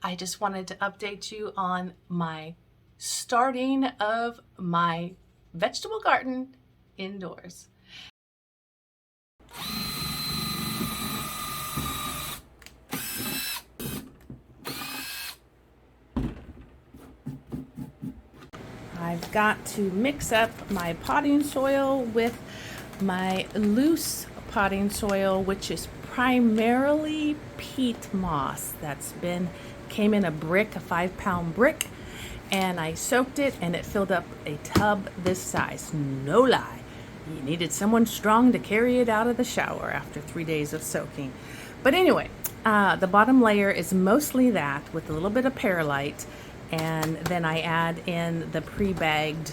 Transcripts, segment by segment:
I just wanted to update you on my starting of my vegetable garden indoors. I've got to mix up my potting soil with my loose potting soil, which is primarily peat moss came in a 5-pound brick, and I soaked it and it filled up a tub this size. No lie, you needed someone strong to carry it out of the shower after 3 days of soaking. But anyway, the bottom layer is mostly that with a little bit of perlite, and then I add in the pre-bagged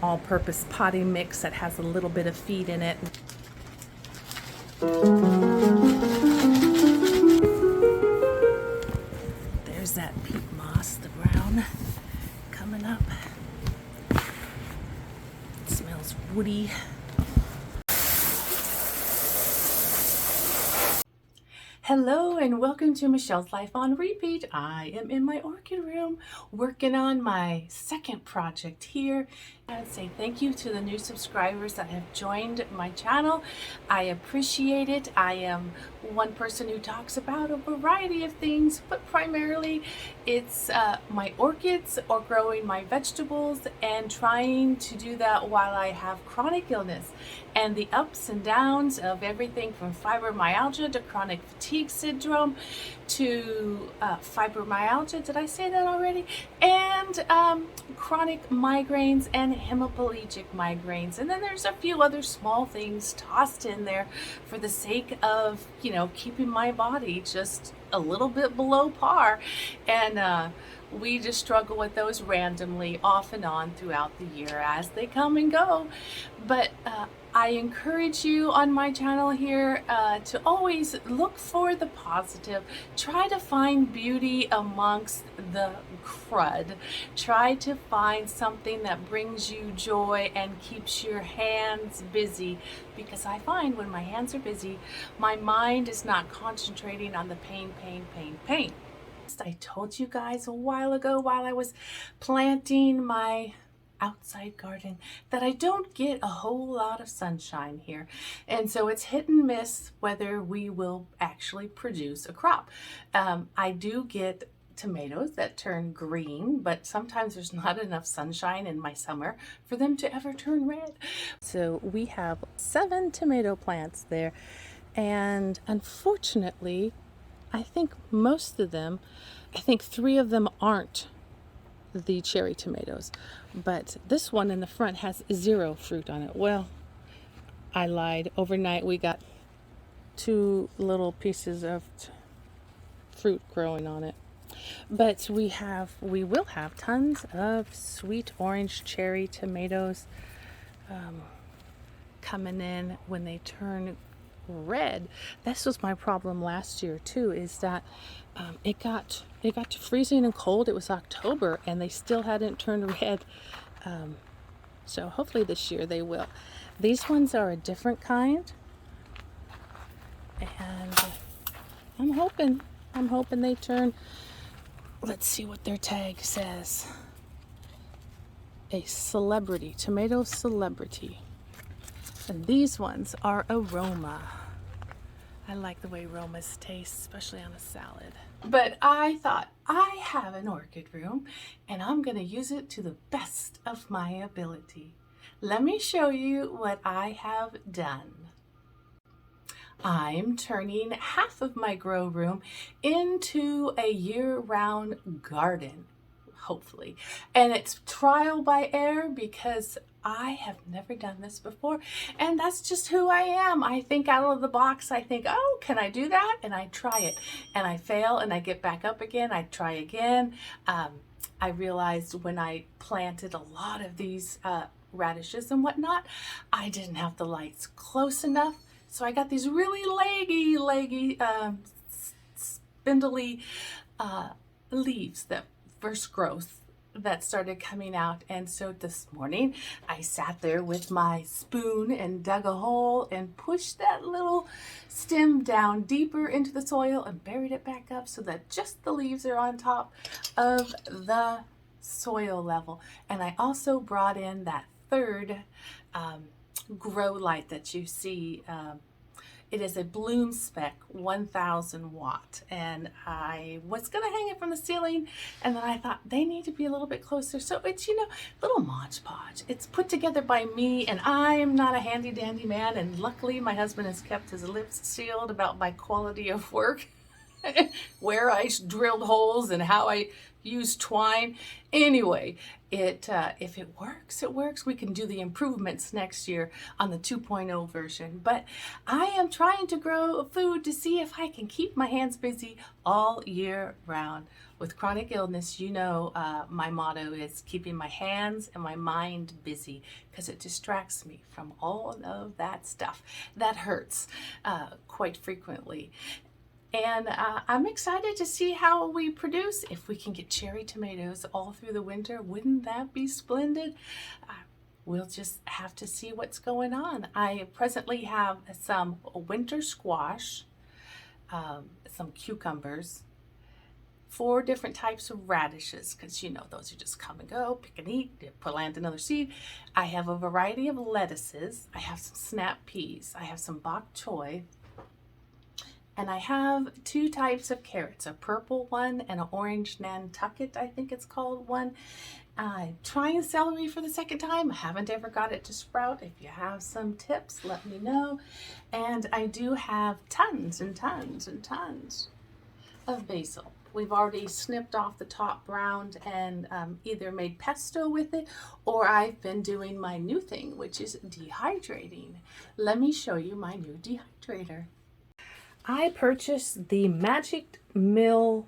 all-purpose potting mix that has a little bit of feed in it. There's that peat moss, the brown, coming up. It smells woody. Hello and welcome to Michelle's Life on Repeat. I am in my orchid room working on my second project here. I would say thank you to the new subscribers that have joined my channel. I appreciate it. I am one person who talks about a variety of things, but primarily it's my orchids or growing my vegetables and trying to do that while I have chronic illness and the ups and downs of everything from fibromyalgia to chronic fatigue syndrome to fibromyalgia, did I say that already? And chronic migraines and hemiplegic migraines. And then there's a few other small things tossed in there for the sake of, keeping my body just a little bit below par. And we just struggle with those randomly off and on throughout the year as they come and go. But I encourage you on my channel here to always look for the positive. Try to find beauty amongst the crud. Try to find something that brings you joy and keeps your hands busy, because I find when my hands are busy, my mind is not concentrating on the pain. I told you guys a while ago while I was planting my outside garden that I don't get a whole lot of sunshine here, and so it's hit and miss whether we will actually produce a crop. I do get tomatoes that turn green, but sometimes there's not enough sunshine in my summer for them to ever turn red. So we have 7 tomato plants there, and unfortunately I think 3 of them aren't the cherry tomatoes, but this one in the front has 0 fruit on it. Well, I lied. Overnight we got 2 little pieces of fruit growing on it. But we will have tons of sweet orange cherry tomatoes coming in when they turn red. This was my problem last year too, is that it got to freezing and cold. It was October and they still hadn't turned red. So hopefully this year they will. These ones are a different kind, and I'm hoping they turn. Let's see what their tag says. A celebrity, tomato celebrity. And these ones are aroma. I like the way aromas taste, especially on a salad. But I thought, I have an orchid room and I'm going to use it to the best of my ability. Let me show you what I have done. I'm turning half of my grow room into a year-round garden, hopefully. And it's trial by error because I have never done this before, and that's just who I am. I think out of the box. I think, oh, can I do that? And I try it, and I fail, and I get back up again. I try again. I realized when I planted a lot of these radishes and whatnot, I didn't have the lights close enough. So I got these really leggy, spindly leaves that first growth that started coming out. And so this morning I sat there with my spoon and dug a hole and pushed that little stem down deeper into the soil and buried it back up so that just the leaves are on top of the soil level. And I also brought in that third grow light that you see. It is a Bloom Spec 1000 watt, and I was gonna hang it from the ceiling, and then I thought they need to be a little bit closer. So it's, you know, little Mod Podge. It's put together by me, and I'm not a handy dandy man, and luckily my husband has kept his lips sealed about my quality of work. Where I drilled holes and how I use twine. Anyway, if it works, it works. We can do the improvements next year on the 2.0 version. But I am trying to grow food to see if I can keep my hands busy all year round. With chronic illness, you know, my motto is keeping my hands and my mind busy because it distracts me from all of that stuff that hurts quite frequently. And I'm excited to see how we produce. If we can get cherry tomatoes all through the winter, wouldn't that be splendid? We'll just have to see what's going on. I presently have some winter squash, some cucumbers, 4 different types of radishes, because you know those are just come and go, pick and eat, plant another seed. I have a variety of lettuces. I have some snap peas. I have some bok choy. And I have 2 types of carrots, a purple one and an orange Nantucket, I think it's called one. I'm trying celery for the second time. I haven't ever got it to sprout. If you have some tips, let me know. And I do have tons and tons and tons of basil. We've already snipped off the top round and either made pesto with it, or I've been doing my new thing, which is dehydrating. Let me show you my new dehydrator. I purchased the Magic Mill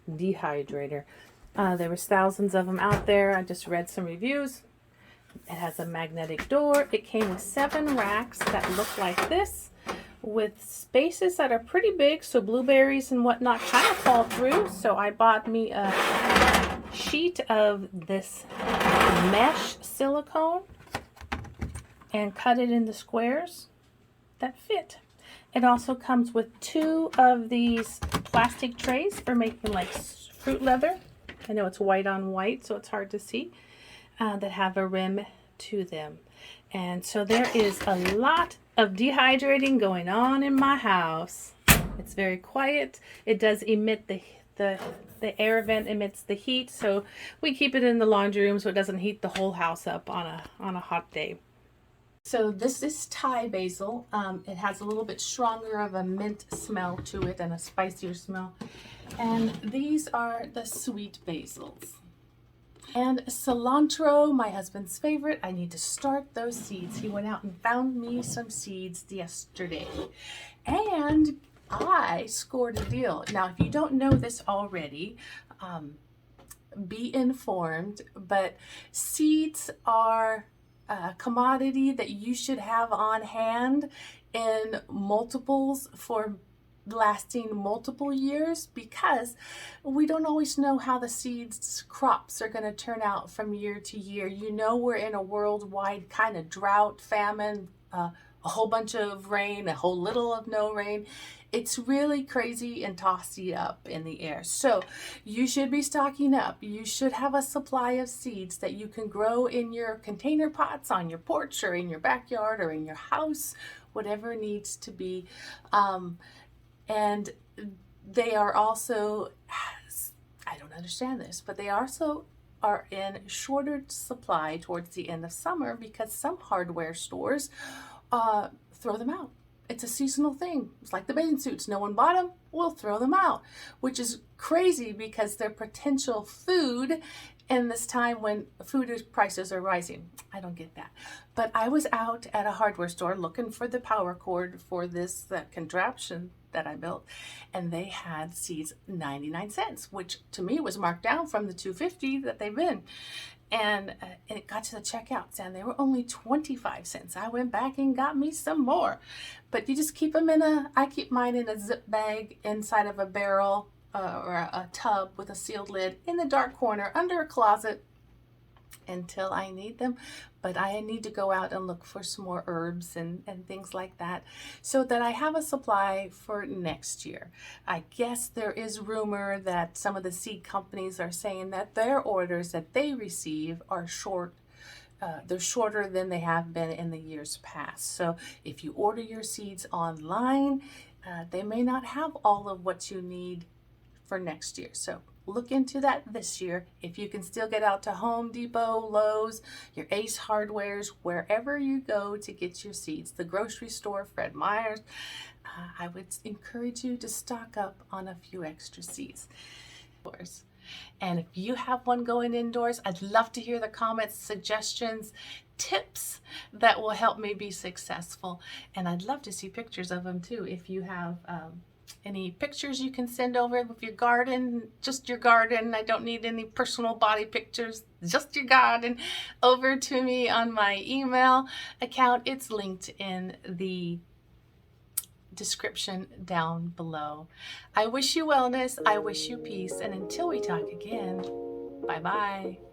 dehydrator. There was thousands of them out there. I just read some reviews. It has a magnetic door. It came with 7 racks that look like this, with spaces that are pretty big, so blueberries and whatnot kind of fall through. So I bought me a sheet of this mesh silicone and cut it into squares that fit. It also comes with 2 of these plastic trays for making like fruit leather. I know it's white on white, so it's hard to see, that have a rim to them. And so there is a lot of dehydrating going on in my house. It's very quiet. It does emit the air vent emits the heat, so we keep it in the laundry room so it doesn't heat the whole house up on a hot day. So this is Thai basil. It has a little bit stronger of a mint smell to it and a spicier smell. And these are the sweet basils. And cilantro, my husband's favorite. I need to start those seeds. He went out and found me some seeds yesterday. And I scored a deal. Now, if you don't know this already, be informed, but seeds are a commodity that you should have on hand in multiples for lasting multiple years, because we don't always know how the seeds crops are going to turn out from year to year. You know, we're in a worldwide kind of drought, famine, a whole bunch of rain, a whole little of no rain. It's really crazy and tossy up in the air. So you should be stocking up. You should have a supply of seeds that you can grow in your container pots, on your porch, or in your backyard, or in your house, whatever needs to be. And they are also, I don't understand this, but they also are in shorter supply towards the end of summer because some hardware stores throw them out. It's a seasonal thing. It's like the bathing suits. No one bought them, we'll throw them out, which is crazy because they're potential food in this time when food prices are rising. I don't get that. But I was out at a hardware store looking for the power cord for this contraption that I built, and they had seeds 99 cents, which to me was marked down from the $2.50 that they've been. And it got to the checkout and they were only 25 cents. I went back and got me some more. But you just keep them I keep mine in a zip bag inside of a barrel or a tub with a sealed lid in the dark corner under a closet until I need them. But I need to go out and look for some more herbs and things like that so that I have a supply for next year. I guess there is rumor that some of the seed companies are saying that their orders that they receive are short. They're shorter than they have been in the years past. So if you order your seeds online, they may not have all of what you need for next year. So look into that this year. If you can still get out to Home Depot, Lowe's, your Ace Hardwares, wherever you go to get your seeds, the grocery store, Fred Meyer's, I would encourage you to stock up on a few extra seeds. And if you have one going indoors, I'd love to hear the comments, suggestions, tips that will help me be successful. And I'd love to see pictures of them too. If you have any pictures you can send over of your garden, just your garden. I don't need any personal body pictures, just your garden, over to me on my email account. It's linked in the description down below. I wish you wellness, I wish you peace, and until we talk again, bye-bye.